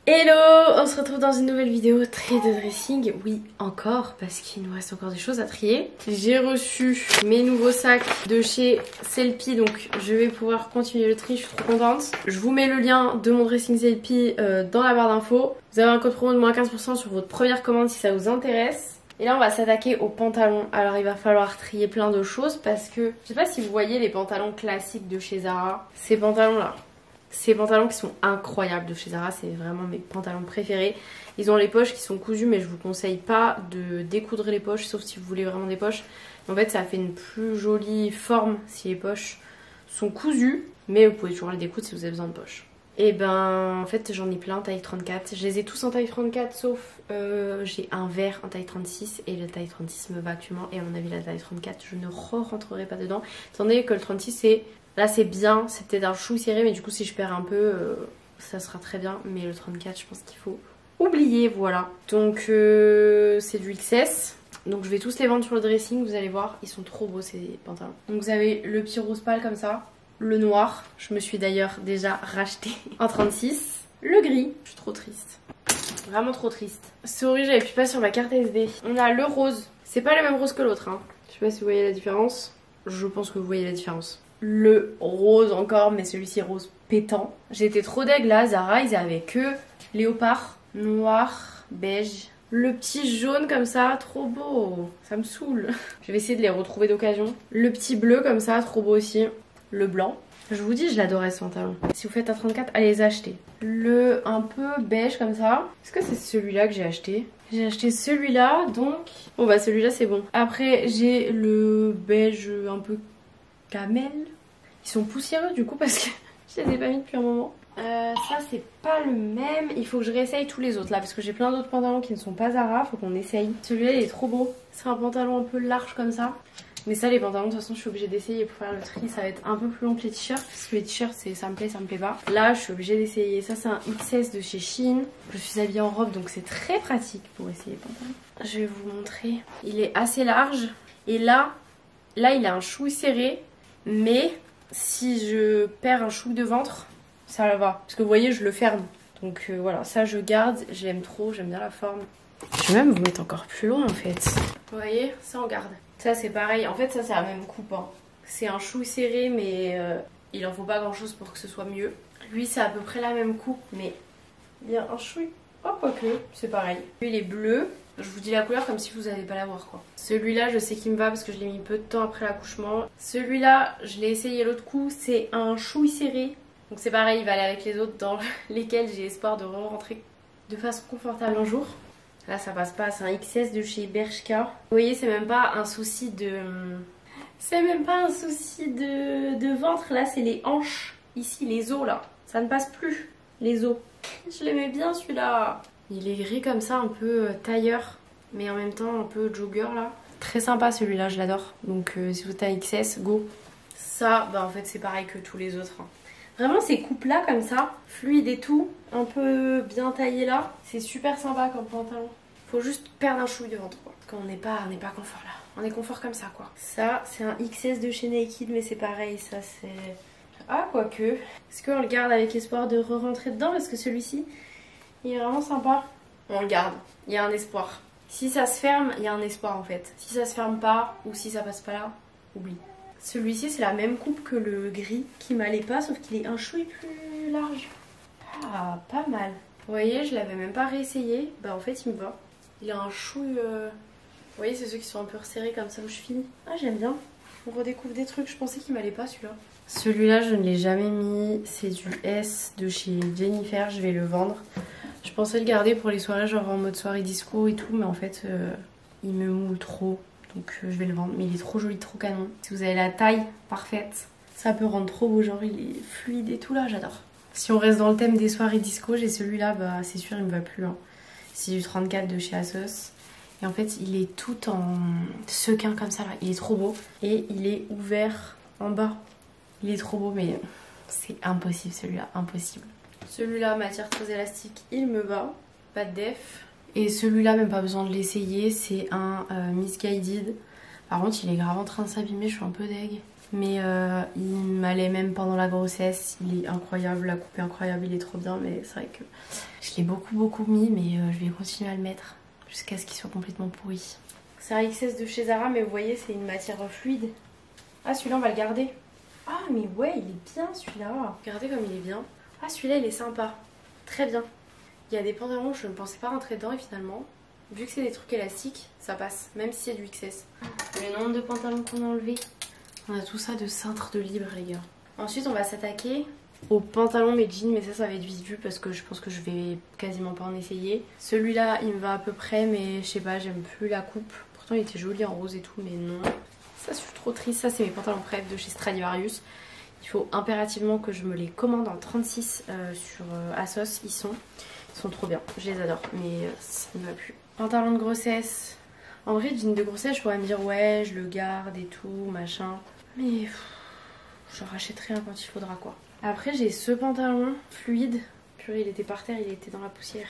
Hello, on se retrouve dans une nouvelle vidéo tri de dressing. Oui, encore, parce qu'il nous reste encore des choses à trier. J'ai reçu mes nouveaux sacs de chez Sellpy, donc je vais pouvoir continuer le tri, je suis trop contente. Je vous mets le lien de mon dressing Sellpy dans la barre d'infos. Vous avez un code promo de moins 15% sur votre première commande si ça vous intéresse. Et là on va s'attaquer aux pantalons. Alors il va falloir trier plein de choses parce que je sais pas si vous voyez les pantalons classiques de chez Zara. Ces pantalons là. Ces pantalons qui sont incroyables de chez Zara, c'est vraiment mes pantalons préférés. Ils ont les poches qui sont cousues, mais je vous conseille pas de découdre les poches, sauf si vous voulez vraiment des poches. En fait, ça fait une plus jolie forme si les poches sont cousues, mais vous pouvez toujours les découdre si vous avez besoin de poches. Et ben, en fait, j'en ai plein, taille 34. Je les ai tous en taille 34, sauf j'ai un vert en taille 36, et la taille 36 me va actuellement. Et à mon avis, la taille 34, je ne rentrerai pas dedans. Étant donné que le 36, c'est... Là c'est bien, c'est peut-être un chou serré, mais du coup si je perds un peu, ça sera très bien. Mais le 34, je pense qu'il faut oublier, voilà. Donc c'est du XS. Donc je vais tous les vendre sur le dressing, vous allez voir, ils sont trop beaux ces pantalons. Donc vous avez le petit rose pâle comme ça, le noir, je me suis d'ailleurs déjà racheté en 36. Le gris, je suis trop triste. Vraiment trop triste. C'est horrible, j'avais plus pas sur ma carte SD. On a le rose, c'est pas le même rose que l'autre, hein. Je sais pas si vous voyez la différence. Je pense que vous voyez la différence. Le rose encore, mais celui-ci rose pétant. J'étais trop deg là, Zara, ils avaient que léopard, noir, beige. Le petit jaune comme ça, trop beau, ça me saoule. Je vais essayer de les retrouver d'occasion. Le petit bleu comme ça, trop beau aussi. Le blanc. Je vous dis, je l'adorais ce pantalon. Si vous faites à 34, allez les acheter. Le un peu beige comme ça. Est-ce que c'est celui-là que j'ai acheté? J'ai acheté celui-là, donc... Bon bah celui-là c'est bon. Après j'ai le beige un peu camel. Ils sont poussiéreux du coup parce que je les ai pas mis depuis un moment. Ça c'est pas le même. Il faut que je réessaye tous les autres là parce que j'ai plein d'autres pantalons qui ne sont pas Zara. Faut qu'on essaye. Celui-là il est trop beau. C'est un pantalon un peu large comme ça. Mais ça les pantalons de toute façon je suis obligée d'essayer pour faire le tri. Ça va être un peu plus long que les t-shirts parce que les t-shirts ça me plaît pas. Là je suis obligée d'essayer. Ça c'est un XS de chez Shein. Je suis habillée en robe donc c'est très pratique pour essayer les pantalons. Je vais vous montrer. Il est assez large. Et là il a un chouille serré. Mais si je perds un chouille de ventre, ça va. Parce que vous voyez, je le ferme. Donc voilà, ça je garde. Je l'aime trop, j'aime bien la forme. Je vais même vous mettre encore plus loin en fait. Vous voyez, ça on garde. Ça c'est pareil. En fait, ça c'est la même coupe. Hein. C'est un chouille serré, mais il en faut pas grand chose pour que ce soit mieux. Lui, c'est à peu près la même coupe, mais il y a un chouille. Oh, quoique, c'est pareil. Lui, il est bleu. Je vous dis la couleur comme si vous n'allez pas la voir quoi. Celui-là je sais qu'il me va parce que je l'ai mis peu de temps après l'accouchement. Celui-là je l'ai essayé l'autre coup, c'est un chouille serré. Donc c'est pareil, il va aller avec les autres dans lesquels j'ai espoir de rentrer de façon confortable un jour. Là ça passe pas, c'est un XS de chez Bershka. Vous voyez c'est même pas un souci de... C'est même pas un souci de ventre, là c'est les hanches. Ici les os là, ça ne passe plus les os. Je l'aimais bien celui-là. Il est gris comme ça, un peu tailleur, mais en même temps un peu jogger là. Très sympa celui-là, je l'adore. Donc si vous êtes à XS, go. Ça, bah en fait c'est pareil que tous les autres. Hein. Vraiment ces coupes là comme ça, fluides et tout, un peu bien taillé là, c'est super sympa comme pantalon. Faut juste perdre un chouille de ventre quoi. Parce qu'on n'est pas confort là. On est confort comme ça quoi. Ça c'est un XS de chez Naked, mais c'est pareil, ça c'est... Ah quoique. Est-ce qu'on le garde avec espoir de re-rentrer dedans? Parce que celui-ci... il est vraiment sympa. On le garde. Il y a un espoir. Si ça se ferme, il y a un espoir en fait. Si ça se ferme pas ou si ça passe pas là, oublie. Celui-ci c'est la même coupe que le gris qui m'allait pas sauf qu'il est un chouille plus large. Ah, pas mal. Vous voyez, je l'avais même pas réessayé. Bah en fait il me va. Il a un chouille... Vous voyez, c'est ceux qui sont un peu resserrés comme ça aux chevilles. Ah j'aime bien. On redécouvre des trucs. Je pensais qu'il m'allait pas celui-là. Celui-là je ne l'ai jamais mis. C'est du S de chez Jennifer. Je vais le vendre. Je pensais le garder pour les soirées genre en mode soirée disco et tout, mais en fait il me moule trop, donc je vais le vendre. Mais il est trop joli, trop canon. Si vous avez la taille parfaite, ça peut rendre trop beau, genre il est fluide et tout là, j'adore. Si on reste dans le thème des soirées disco, j'ai celui-là, bah c'est sûr il me va plus. Hein. C'est du 34 de chez Asos. Et en fait il est tout en sequin comme ça là, il est trop beau. Et il est ouvert en bas. Il est trop beau mais c'est impossible celui-là, impossible. Celui-là, matière très élastique, il me va. Pas de def. Et celui-là, même pas besoin de l'essayer. C'est un Misguided. Par contre, il est grave en train de s'abîmer. Je suis un peu deg. Mais il m'allait même pendant la grossesse. Il est incroyable, la coupe est incroyable, il est trop bien. Mais c'est vrai que je l'ai beaucoup mis, mais je vais continuer à le mettre jusqu'à ce qu'il soit complètement pourri. C'est un XS de chez Zara, mais vous voyez, c'est une matière fluide. Ah, celui-là, on va le garder. Ah, mais ouais, il est bien celui-là. Regardez comme il est bien. Ah, celui-là, il est sympa. Très bien. Il y a des pantalons, je ne pensais pas rentrer dedans et finalement, vu que c'est des trucs élastiques, ça passe, même si c'est du XS. Le nombre de pantalons qu'on a enlevés. On a tout ça de cintre de libre, les gars. Ensuite, on va s'attaquer aux pantalons mes jeans, mais ça va être vite vu parce que je pense que je vais quasiment pas en essayer. Celui-là, il me va à peu près, mais je sais pas, j'aime plus la coupe. Pourtant, il était joli en rose et tout, mais non. Ça, je suis trop triste. Ça, c'est mes pantalons préf de chez Stradivarius. Il faut impérativement que je me les commande en 36 sur ASOS. Ils sont trop bien. Je les adore, mais ça ne va plus. Pantalon de grossesse. En vrai, jean de grossesse, je pourrais me dire ouais, je le garde et tout, machin. Mais je rachèterai quand il faudra, quoi. Après, j'ai ce pantalon fluide. Purée, il était par terre, il était dans la poussière.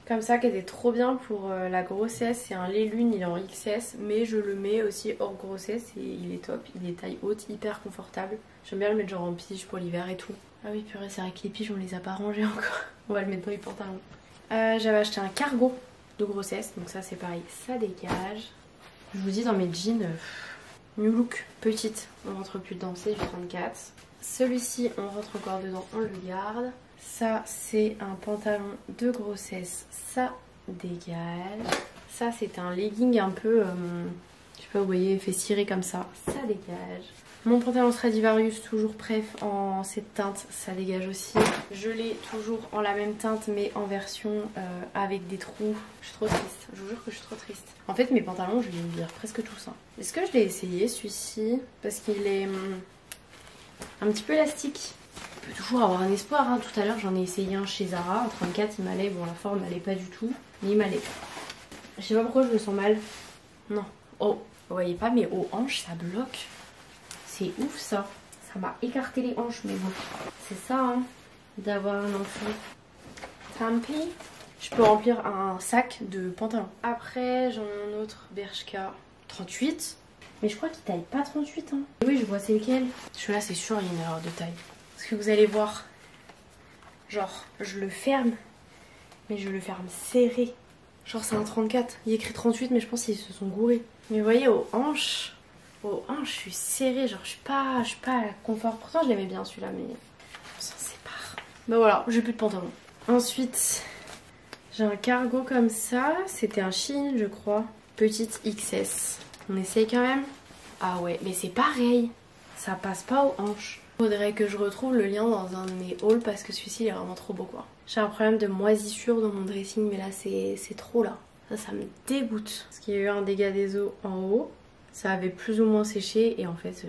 Comme ça, qui était trop bien pour la grossesse. C'est un lait lune, il est en XS, mais je le mets aussi hors grossesse et il est top. Il est taille haute, hyper confortable. J'aime bien le mettre genre en pige pour l'hiver et tout. Ah oui, purée, c'est vrai que les piges, on les a pas rangées encore. On va le mettre dans les pantalons. J'avais acheté un cargo de grossesse, donc ça c'est pareil, ça dégage. Je vous dis, dans mes jeans, new look, petite, on rentre plus dedans, c'est du 34. Celui-ci, on rentre encore dedans, on le garde. Ça, c'est un pantalon de grossesse, ça dégage. Ça, c'est un legging un peu, je sais pas, vous voyez, fait cirer comme ça, ça dégage. Mon pantalon Stradivarius, toujours préf en cette teinte, ça dégage aussi. Je l'ai toujours en la même teinte, mais en version avec des trous. Je suis trop triste, je vous jure que je suis trop triste. En fait, mes pantalons, je vais les lire presque tous. Hein. Est-ce que je l'ai essayé, celui-ci? Parce qu'il est un petit peu élastique. On peut toujours avoir un espoir. Hein. Tout à l'heure, j'en ai essayé un chez Zara. En 34, il m'allait. Bon, la forme m'allait pas du tout, mais il m'allait. Je sais pas pourquoi je me sens mal. Non. Oh, vous voyez pas, mais aux hanches, ça bloque. C'est ouf ça. Ça m'a écarté les hanches, mais bon. C'est ça, hein, d'avoir un enfant. Tant pis. Je peux remplir un sac de pantalons. Après, j'en ai un autre Bershka 38. Mais je crois qu'il taille pas 38. Hein. Oui, je vois c'est lequel. Celui-là, c'est sûr, il y a une erreur de taille. Parce que vous allez voir. Genre, je le ferme. Mais je le ferme serré. Genre, c'est un 34. Il y a écrit 38, mais je pense qu'ils se sont gourés. Mais vous voyez, aux hanches. Aux hanches, je suis serrée. Genre, je suis pas à confort. Pourtant, je l'aimais bien celui-là, mais on s'en sépare. Bah voilà, j'ai plus de pantalon. Ensuite, j'ai un cargo comme ça. C'était un Shein, je crois. Petite XS. On essaye quand même. Ah ouais, mais c'est pareil. Ça passe pas aux hanches. Faudrait que je retrouve le lien dans un de mes hauls parce que celui-ci il est vraiment trop beau, quoi. J'ai un problème de moisissure dans mon dressing, mais là c'est trop là. Ça me dégoûte. Parce qu'il y a eu un dégât des eaux en haut. Ça avait plus ou moins séché et en fait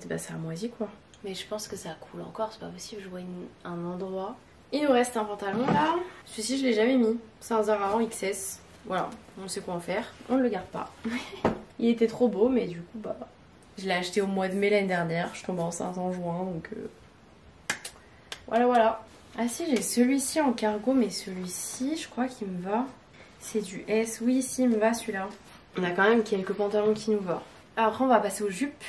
bah, ça a moisi, quoi. Mais je pense que ça coule encore, c'est pas possible. Je vois un endroit. Il nous reste un pantalon là. Celui-ci je l'ai jamais mis. C'est un Zara en XS. Voilà, on sait quoi en faire. On ne le garde pas. Il était trop beau, mais du coup, bah, je l'ai acheté au mois de mai l'année dernière. Je tombe enceinte en juin, donc voilà. Ah si, j'ai celui-ci en cargo, mais celui-ci, je crois qu'il me va. C'est du S. Oui, si, il me va celui-là. On a quand même quelques pantalons qui nous vont. Après, on va passer aux jupes.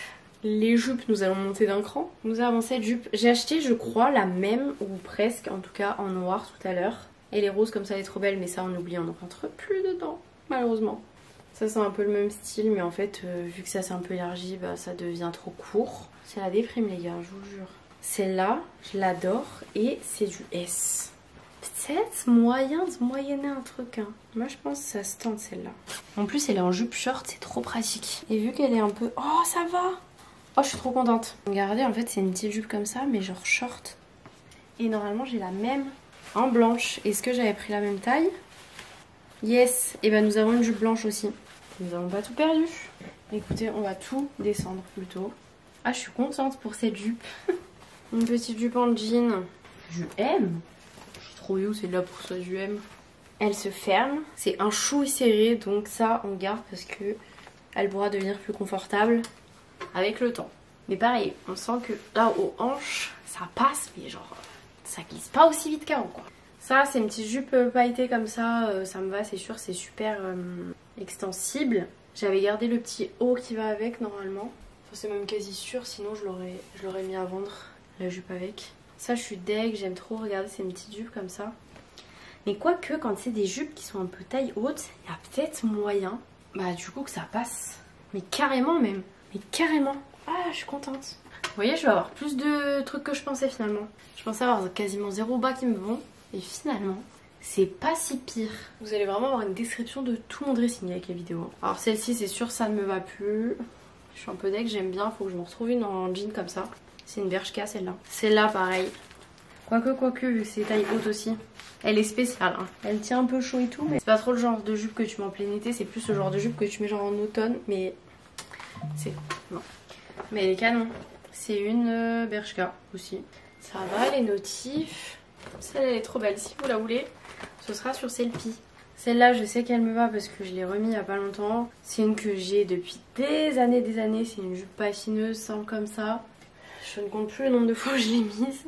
Les jupes, nous allons monter d'un cran. Nous avons cette jupe. J'ai acheté, je crois, la même, ou presque, en tout cas en noir tout à l'heure. Et les roses comme ça, elle est trop belle, mais ça on oublie, on ne rentre plus dedans, malheureusement. Ça c'est un peu le même style, mais en fait, vu que ça c'est un peu élargi, bah, ça devient trop court. C'est la déprime les gars, je vous jure. Celle-là, je l'adore, et c'est du S. Peut-être moyen de moyenner un truc, hein. Moi je pense que ça se tente celle-là. En plus elle est en jupe short, c'est trop pratique. Et vu qu'elle est un peu... Oh ça va. Oh je suis trop contente. Regardez, en fait c'est une petite jupe comme ça, mais genre short. Et normalement j'ai la même en blanche. Est-ce que j'avais pris la même taille? Yes. Et ben nous avons une jupe blanche aussi. Nous n'avons pas tout perdu. Écoutez, on va tout descendre plutôt. Ah je suis contente pour cette jupe. Une petite jupe en jean. Du M. Je suis trop you, c'est de la pousse du M. Elle se ferme. C'est un chouille serré, donc ça on garde parce que elle pourra devenir plus confortable avec le temps. Mais pareil, on sent que là aux hanches, ça passe, mais genre ça glisse pas aussi vite qu'avant, quoi. Ça c'est une petite jupe pailletée comme ça, ça me va, c'est sûr, c'est super extensible. J'avais gardé le petit haut qui va avec normalement. Enfin, c'est même quasi sûr, sinon je l'aurais mis à vendre, la jupe avec. Ça, je suis deg, j'aime trop regarder ces petites jupes comme ça. Mais quoique, quand c'est des jupes qui sont un peu taille haute, il y a peut-être moyen, bah du coup que ça passe. Mais carrément même, mais carrément. Ah, je suis contente. Vous voyez, je vais avoir plus de trucs que je pensais finalement. Je pensais avoir quasiment 0 bas qui me vont. Et finalement, c'est pas si pire. Vous allez vraiment avoir une description de tout mon dressing avec les vidéos. Alors celle-ci, c'est sûr, ça ne me va plus. Je suis un peu deg, j'aime bien, faut que je me retrouve une en jean comme ça. C'est une Bershka celle-là. Celle-là, pareil. Quoique, vu que c'est taille haute aussi. Elle est spéciale, hein. Elle tient un peu chaud et tout, mais c'est pas trop le genre de jupe que tu mets en plein été, c'est plus le genre de jupe que tu mets genre en automne, mais c'est... non. Mais elle est canon. C'est une Bershka aussi. Ça va, les notifs. Celle, elle est trop belle. Si vous la voulez, ce sera sur Sellpy. Celle-là, je sais qu'elle me va parce que je l'ai remis il y a pas longtemps. C'est une que j'ai depuis des années. C'est une jupe patineuse, simple comme ça. Je ne compte plus le nombre de fois où je l'ai mise.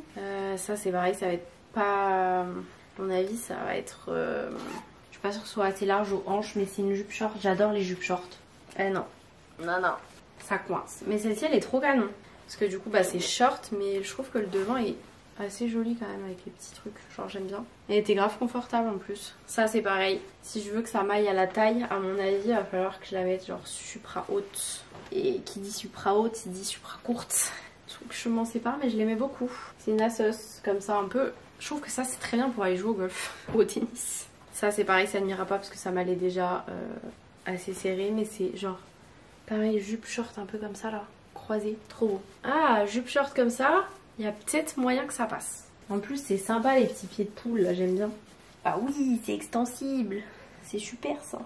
Ça, c'est pareil, ça va être pas... À mon avis, ça va être... je suis pas sûre que ce soit assez large aux hanches, mais c'est une jupe short. J'adore les jupes short. Non. Ça coince. Mais celle-ci, elle est trop canon. Parce que du coup, bah, c'est short, mais je trouve que le devant est assez joli quand même avec les petits trucs. Genre, j'aime bien. Elle était grave confortable en plus. Ça, c'est pareil. Si je veux que ça m'aille à la taille, à mon avis, il va falloir que je la mette genre supra haute. Et qui dit supra haute, il dit supra courte. Je m'en sépare, mais je l'aimais beaucoup. C'est une Asos, comme ça un peu. Je trouve que ça, c'est très bien pour aller jouer au golf ou au tennis. Ça, c'est pareil, ça ne m'ira pas parce que ça m'allait déjà assez serré, mais c'est genre pareil, jupe short un peu comme ça là, croisée, trop beau. Ah, jupe short comme ça, il y a peut-être moyen que ça passe. En plus, c'est sympa les petits pieds de poule là, j'aime bien. Ah oui, c'est extensible, c'est super ça.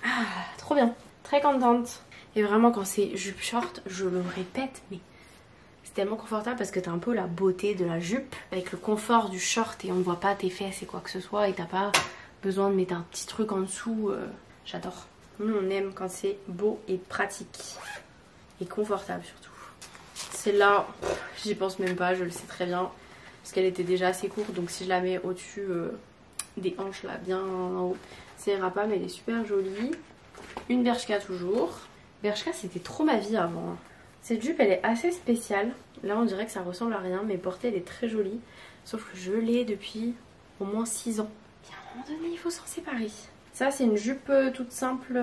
Ah, trop bien, très contente. Et vraiment, quand c'est jupe short, je le répète, mais c'est tellement confortable parce que t'as un peu la beauté de la jupe avec le confort du short et on ne voit pas tes fesses et quoi que ce soit et t'as pas besoin de mettre un petit truc en dessous. J'adore. Nous on aime quand c'est beau et pratique et confortable surtout. Celle-là, j'y pense même pas, je le sais très bien parce qu'elle était déjà assez courte, donc si je la mets au-dessus des hanches là, bien en haut, ça ira pas, mais elle est super jolie. Une Bershka toujours. Bershka, c'était trop ma vie avant. Cette jupe, elle est assez spéciale. Là, on dirait que ça ressemble à rien, mais portée, elle est très jolie. Sauf que je l'ai depuis au moins 6 ans. Et à un moment donné, il faut s'en séparer. Ça, c'est une jupe toute simple,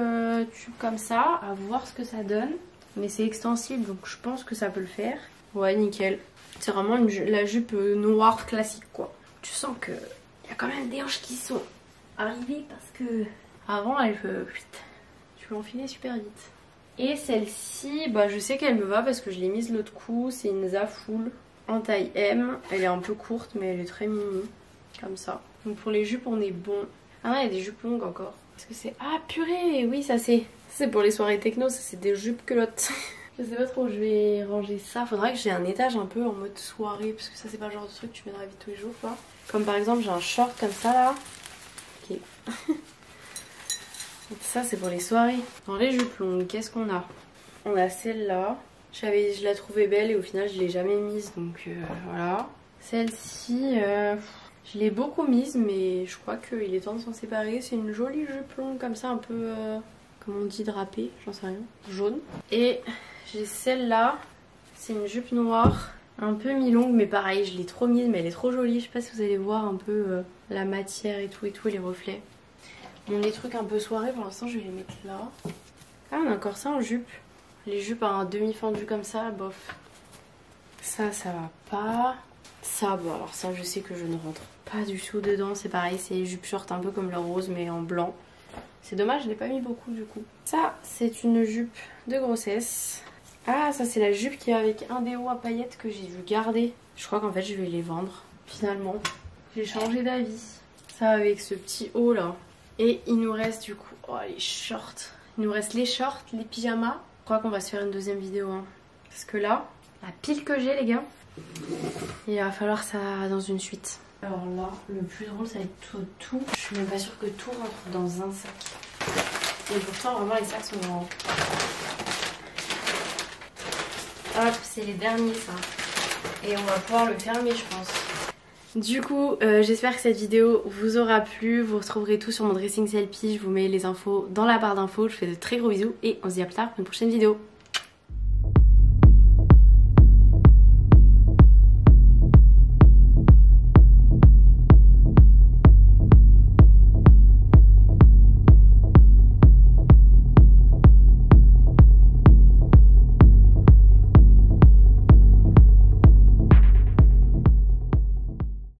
tube comme ça. À voir ce que ça donne. Mais c'est extensible, donc je pense que ça peut le faire. Ouais, nickel. C'est vraiment la jupe noire classique, quoi. Tu sens que il y a quand même des hanches qui sont arrivées parce que avant, tu l'enfilais super vite. Et celle-ci, bah, je sais qu'elle me va parce que je l'ai mise l'autre coup. C'est une Zaful en taille M. Elle est un peu courte, mais elle est très mini. Comme ça. Donc pour les jupes, on est bon. Ah non, il y a des jupes longues encore. Est-ce que c'est... Ah purée, oui, ça c'est pour les soirées techno, ça c'est des jupes culottes. Je sais pas trop où je vais ranger ça. Faudrait que j'ai un étage un peu en mode soirée. Parce que ça, c'est pas le genre de truc que tu mets dans la vie de tous les jours, quoi. Comme par exemple, j'ai un short comme ça là. Ok. Ça c'est pour les soirées. Dans les jupes longues, qu'est-ce qu'on a? On a celle-là. Je la trouvais belle et au final je l'ai jamais mise, donc voilà. Celle-ci, je l'ai beaucoup mise, mais je crois qu'il est temps de s'en séparer. C'est une jolie jupe longue comme ça, un peu, comme on dit, drapée, j'en sais rien, jaune. Et j'ai celle-là, c'est une jupe noire, un peu mi-longue, mais pareil, je l'ai trop mise, mais elle est trop jolie. Je sais pas si vous allez voir un peu la matière et tout, et les reflets. Bon, les trucs un peu soirée, pour l'instant, je vais les mettre là. Ah, on a encore ça en jupe. Les jupes à un demi-fendu comme ça, bof. Ça va pas. Ça, bon, alors ça, je sais que je ne rentre pas du tout dedans. C'est pareil, c'est les jupes short un peu comme le rose, mais en blanc. C'est dommage, je l'ai pas mis beaucoup du coup. Ça, c'est une jupe de grossesse. Ah, ça, c'est la jupe qui est avec un des hauts à paillettes que j'ai dû garder. Je crois qu'en fait, je vais les vendre. Finalement, j'ai changé d'avis. Ça, avec ce petit haut là. Et il nous reste du coup, oh, les shorts. Il nous reste les shorts, les pyjamas. Je crois qu'on va se faire une deuxième vidéo. Hein. Parce que là, la pile que j'ai, les gars, il va falloir ça dans une suite. Alors là, le plus drôle, ça va être tout. Je suis même pas sûre que tout rentre dans un sac. Et pourtant, vraiment, les sacs sont grands. Hop, c'est les derniers, ça. Et on va pouvoir le fermer, je pense. Du coup, j'espère que cette vidéo vous aura plu. Vous retrouverez tout sur mon dressing Sellpy. Je vous mets les infos dans la barre d'infos. Je vous fais de très gros bisous et on se dit à plus tard pour une prochaine vidéo.